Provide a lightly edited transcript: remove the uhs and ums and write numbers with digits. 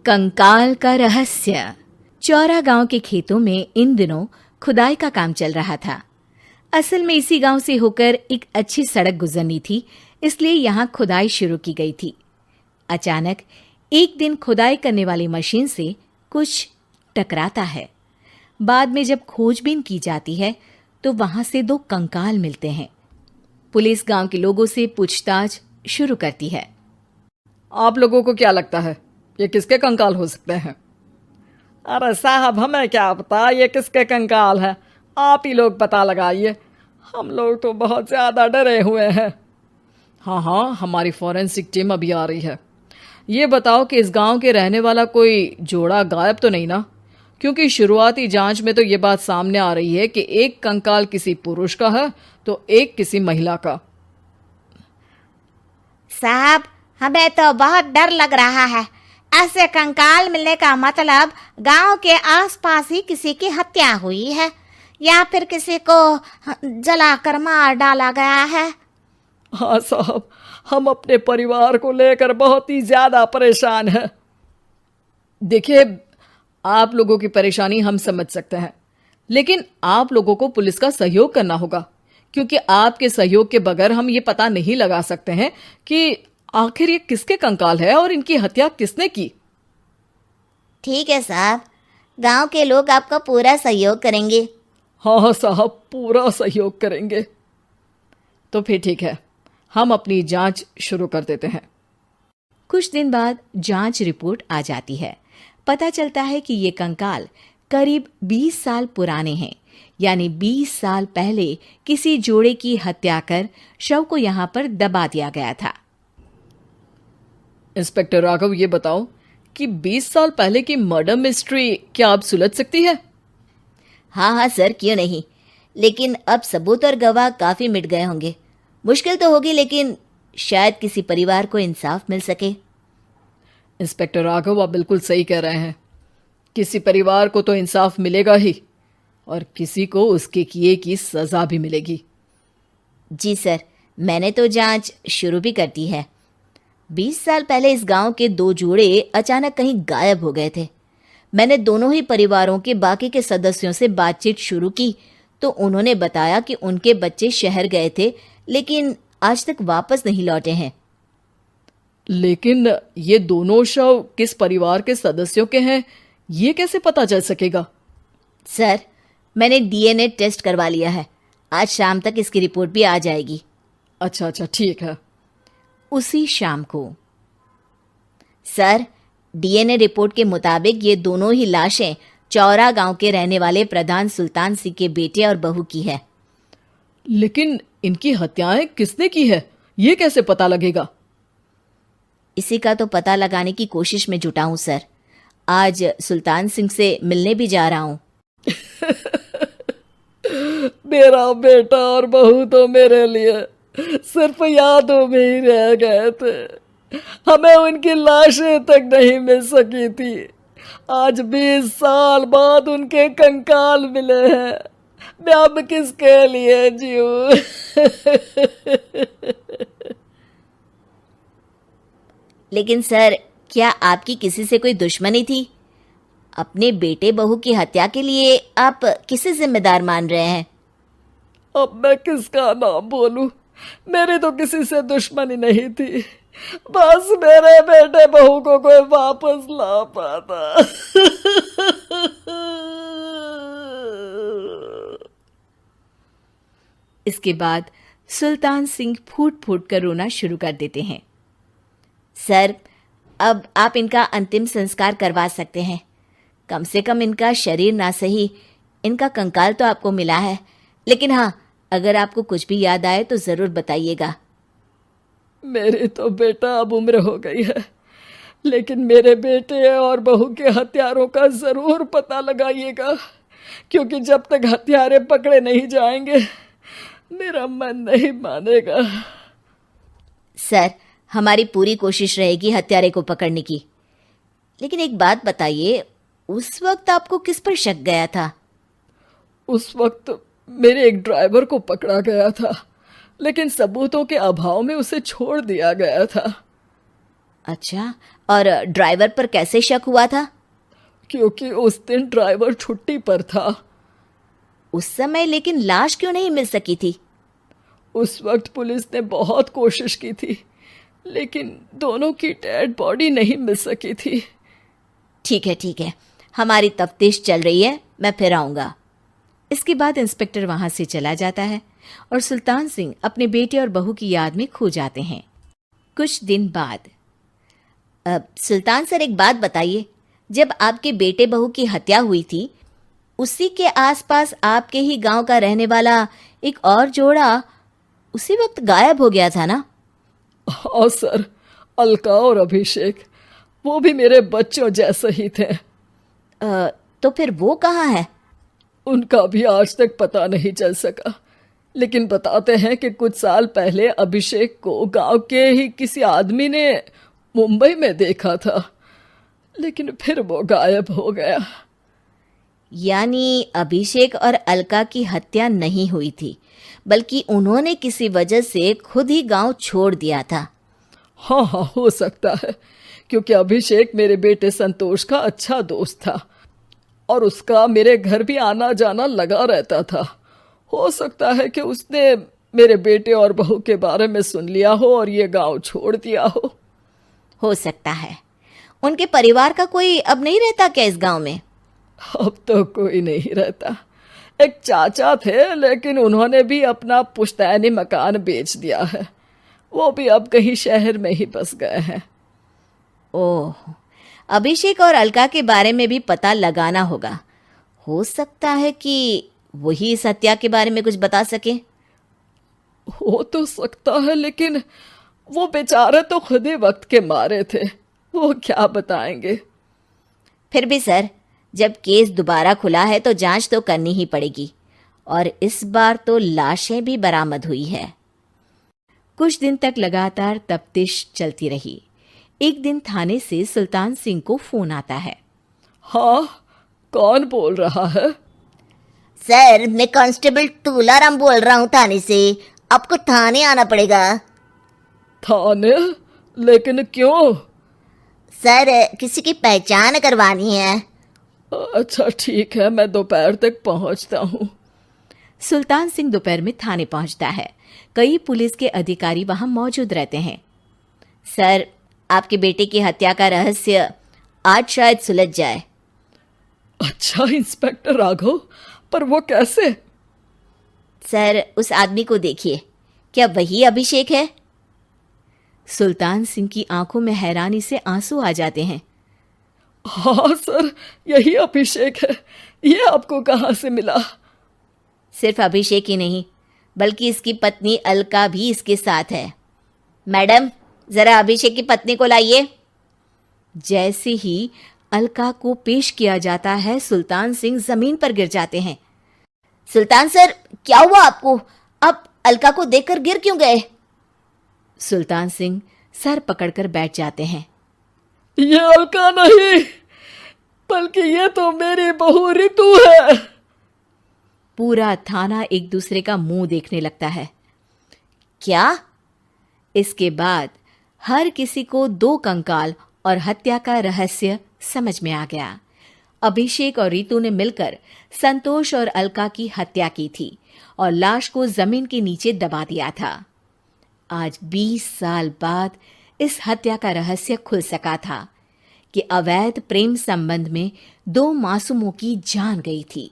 कंकाल का रहस्य। चौरा गांव के खेतों में इन दिनों खुदाई का काम चल रहा था। असल में इसी गांव से होकर एक अच्छी सड़क गुजरनी थी, इसलिए यहाँ खुदाई शुरू की गई थी। अचानक एक दिन खुदाई करने वाली मशीन से कुछ टकराता है। बाद में जब खोजबीन की जाती है तो वहां से 2 कंकाल मिलते हैं। पुलिस गांव के लोगों से पूछताछ शुरू करती है। आप लोगों को क्या लगता है ये किसके कंकाल हो सकते हैं? अरे साहब, हमें क्या पता ये किसके कंकाल है, आप ही लोग पता लगाइए। हम लोग तो बहुत ज़्यादा डरे हुए हैं। हाँ, हमारी फॉरेंसिक टीम अभी आ रही है। ये बताओ कि इस गांव के रहने वाला कोई जोड़ा गायब तो नहीं ना? क्योंकि शुरुआती जांच में तो ये बात सामने आ रही है कि एक कंकाल किसी पुरुष का है तो एक किसी महिला का। साहब, हमें तो बहुत डर लग रहा है। ऐसे कंकाल मिलने का मतलब गांव के आसपास ही किसी की हत्या हुई है या फिर किसी को जलाकर मार डाला गया है। हाँ साहब, हम अपने परिवार को लेकर बहुत ही ज़्यादा परेशान हैं। देखिए, आप लोगों की परेशानी हम समझ सकते हैं, लेकिन आप लोगों को पुलिस का सहयोग करना होगा, क्योंकि आपके सहयोग के बगैर हम ये पता नहीं लगा सकते हैं कि आखिर ये किसके कंकाल है और इनकी हत्या किसने की। ठीक है साहब, गांव के लोग आपका पूरा सहयोग करेंगे। हाँ साहब, पूरा सहयोग करेंगे। तो फिर ठीक है, हम अपनी जांच शुरू कर देते हैं। कुछ दिन बाद जांच रिपोर्ट आ जाती है। पता चलता है कि ये कंकाल करीब 20 साल पुराने हैं, यानी 20 साल पहले किसी जोड़े की हत्या कर शव को यहाँ पर दबा दिया गया था। इंस्पेक्टर राघव, ये बताओ कि 20 साल पहले की मर्डर मिस्ट्री क्या आप सुलझ सकती है? हाँ सर, क्यों नहीं। लेकिन अब सबूत और गवाह काफी मिट गए होंगे। मुश्किल तो होगी, लेकिन शायद किसी परिवार को इंसाफ मिल सके। इंस्पेक्टर राघव, आप बिल्कुल सही कह रहे हैं। किसी परिवार को तो इंसाफ मिलेगा ही और किसी को उसके किए की सजा भी मिलेगी। जी सर, मैंने तो जांच शुरू भी कर दी है। 20 साल पहले इस गांव के 2 जोड़े अचानक कहीं गायब हो गए थे। मैंने दोनों ही परिवारों के बाकी के सदस्यों से बातचीत शुरू की तो उन्होंने बताया कि उनके बच्चे शहर गए थे, लेकिन आज तक वापस नहीं लौटे हैं। लेकिन ये दोनों शव किस परिवार के सदस्यों के हैं, ये कैसे पता चल सकेगा? सर, मैंने डीएनए टेस्ट करवा लिया है। आज शाम तक इसकी रिपोर्ट भी आ जाएगी। अच्छा, ठीक है। उसी शाम को सर, डीएनए रिपोर्ट के मुताबिक ये दोनों ही लाशें चौरा गांव के रहने वाले प्रधान सुल्तान सिंह के बेटे और बहू की है। लेकिन इनकी हत्याएं किसने की है, ये कैसे पता लगेगा? इसी का तो पता लगाने की कोशिश में जुटा हूं सर। आज सुल्तान सिंह से मिलने भी जा रहा हूं। मेरा बेटा और बहू तो मेरे लिए सिर्फ यादों में ही रह गए थे। हमें उनकी लाशें तक नहीं मिल सकी थी। आज 20 साल बाद उनके कंकाल मिले हैं। मैं अब किसके लिए जीऊं? लेकिन सर, क्या आपकी किसी से कोई दुश्मनी थी? अपने बेटे बहू की हत्या के लिए आप किसे जिम्मेदार मान रहे हैं? अब मैं किसका नाम बोलूं? मेरी तो किसी से दुश्मनी नहीं थी, बस मेरे बेटे बहू को कोई वापस ला पाता। इसके बाद सुल्तान सिंह फूट फूट कर रोना शुरू कर देते हैं। सर, अब आप इनका अंतिम संस्कार करवा सकते हैं। कम से कम इनका शरीर ना सही, इनका कंकाल तो आपको मिला है। लेकिन हाँ, अगर आपको कुछ भी याद आए तो ज़रूर बताइएगा। मेरी तो बेटा अब उम्र हो गई है, लेकिन मेरे बेटे और बहू के हत्यारों का ज़रूर पता लगाइएगा, क्योंकि जब तक हत्यारे पकड़े नहीं जाएंगे मेरा मन नहीं मानेगा। सर, हमारी पूरी कोशिश रहेगी हत्यारे को पकड़ने की। लेकिन एक बात बताइए, उस वक्त आपको किस पर शक गया था? उस वक्त मेरे एक ड्राइवर को पकड़ा गया था, लेकिन सबूतों के अभाव में उसे छोड़ दिया गया था। अच्छा, और ड्राइवर पर कैसे शक हुआ था? क्योंकि उस दिन ड्राइवर छुट्टी पर था। उस समय लेकिन लाश क्यों नहीं मिल सकी थी? उस वक्त पुलिस ने बहुत कोशिश की थी, लेकिन दोनों की डेड बॉडी नहीं मिल सकी थी। ठीक है, हमारी तफ्तीश चल रही है, मैं फिर आऊंगा। इसके बाद इंस्पेक्टर वहां से चला जाता है और सुल्तान सिंह अपने बेटे और बहू की याद में खो जाते हैं। कुछ दिन बाद सुल्तान सर, एक बात बताइए, जब आपके बेटे बहू की हत्या हुई थी, उसी के आसपास आपके ही गांव का रहने वाला एक और जोड़ा उसी वक्त गायब हो गया था ना? हाँ सर, अलका और अभिषेक, वो भी मेरे बच्चों जैसे ही थे। तो फिर वो कहाँ है? उनका भी आज तक पता नहीं चल सका, लेकिन बताते हैं कि कुछ साल पहले अभिषेक को गांव के ही किसी आदमी ने मुंबई में देखा था, लेकिन फिर वो गायब हो गया। यानी अभिषेक और अलका की हत्या नहीं हुई थी, बल्कि उन्होंने किसी वजह से खुद ही गांव छोड़ दिया था। हाँ, हो सकता है, क्योंकि अभिषेक मेरे बेटे संतोष का अच्छा दोस्त था और उसका मेरे घर भी आना जाना लगा रहता था। हो सकता है कि उसने मेरे बेटे और बहू के बारे में सुन लिया हो और ये गांव छोड़ दिया हो सकता है। उनके परिवार का कोई अब नहीं रहता क्या इस गांव में? अब तो कोई नहीं रहता। एक चाचा थे, लेकिन उन्होंने भी अपना पुश्तैनी मकान बेच दिया है। वो भी अब कहीं शहर में ही बस गए हैं। ओह, अभिषेक और अलका के बारे में भी पता लगाना होगा। हो सकता है कि वही इस हत्या के बारे में कुछ बता सके। हो तो सकता है, लेकिन वो बेचारे तो खुद ही वक्त के मारे थे, वो क्या बताएंगे। फिर भी सर, जब केस दोबारा खुला है तो जांच तो करनी ही पड़ेगी, और इस बार तो लाशें भी बरामद हुई है। कुछ दिन तक लगातार तफ्तीश चलती रही। एक दिन थाने से सुल्तान सिंह को फोन आता है। हाँ, कौन बोल रहा है? सर, मैं कांस्टेबल तुलाराम बोल रहा हूँ थाने से। आपको थाने आना पड़ेगा। थाने? लेकिन क्यों? सर, किसी की पहचान करवानी है। अच्छा ठीक है, मैं दोपहर तक पहुंचता हूँ। सुल्तान सिंह दोपहर में थाने पहुंचता है। कई पुलिस के अधिकारी वहां मौजूद रहते हैं। सर, आपके बेटे की हत्या का रहस्य आज शायद सुलझ जाए। अच्छा इंस्पेक्टर राघव, पर वो कैसे? सर, उस आदमी को देखिए, क्या वही अभिषेक है? सुल्तान सिंह की आंखों में हैरानी से आंसू आ जाते हैं। हाँ सर, यही अभिषेक है। ये आपको कहाँ से मिला? सिर्फ अभिषेक ही नहीं, बल्कि इसकी पत्नी अलका भी इसके साथ है। मैडम, जरा अभिषेक की पत्नी को लाइए। जैसे ही अलका को पेश किया जाता है, सुल्तान सिंह जमीन पर गिर जाते हैं। सुल्तान सर, क्या हुआ आपको? आप अलका को देखकर गिर क्यों गए? सुल्तान सिंह सर पकड़कर बैठ जाते हैं। ये अलका नहीं, बल्कि ये तो मेरी बहू रितु है। पूरा थाना एक दूसरे का मुंह देखने लगता है। क्या? इसके बाद हर किसी को दो कंकाल और हत्या का रहस्य समझ में आ गया। अभिषेक और रितु ने मिलकर संतोष और अलका की हत्या की थी और लाश को जमीन के नीचे दबा दिया था। आज 20 साल बाद इस हत्या का रहस्य खुल सका था कि अवैध प्रेम संबंध में 2 मासूमों की जान गई थी।